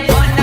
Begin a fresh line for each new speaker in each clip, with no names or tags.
phone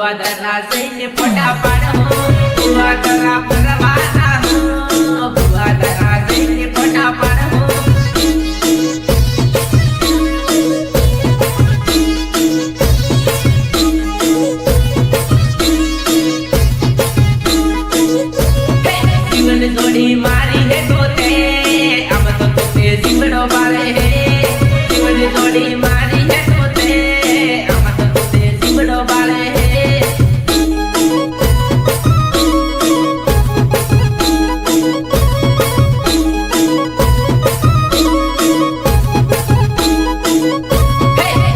ભુવા દરા જઈને ફોટા પાડો ભુવા દરા ફરવાના ભુવા દરા જઈને ફોટા પાડો જીવન જોડી મારી હે તોતે આમ તો તોતે જીવડો બાળે હે જીવન જોડી મારી હે તોતે આમ તો તોતે જીવડો બાળે હે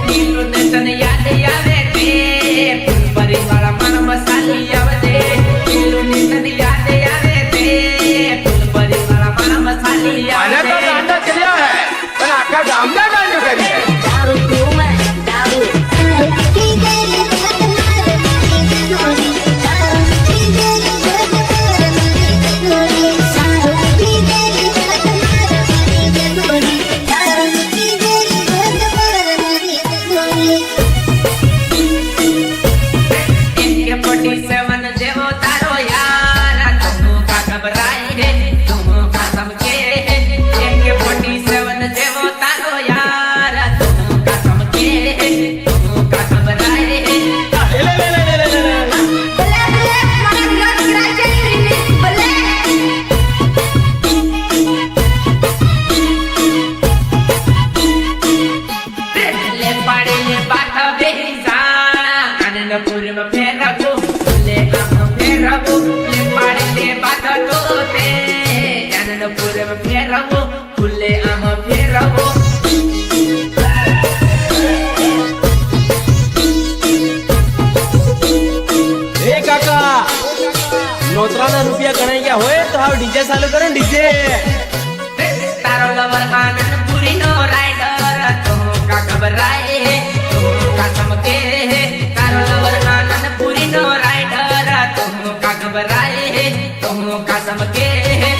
નીલું ને તને યાદ આવે તે ફૂલપરી વાળા મન મસાલી આવે તે નીલું ને તને યાદ આવે તે ફૂલપરી વાળા મન મસાલી આવે
આને તો દાંડા કર્યા હે પણ આખા ગામના દાંડો કરી હે
દારૂ પીવું દારૂ
इनके 47 जेवो तारो यार तुम का घबराए है तुम का समझे है इनके 47 जेवो तारो यार तुम का समझे है तुम का घबराए है ले पाड़े ले बाटा बेजा आनंदपुर में फेरबो ले आम फेरबो ले पाड़े ले बाटा तोते आनंदपुर में फेरबो खुले आम फेरबो
ए काका नोतराना रुपया गणाई गया होए तो हाउ डीजे चालू करो डीजे
तारो लवर आनंदपुरी नो राइडर तुम का घबराए है तुम का समके है तारो लवर आनंदपुरी नो राइडर तुम का घबराए है तुम का समके है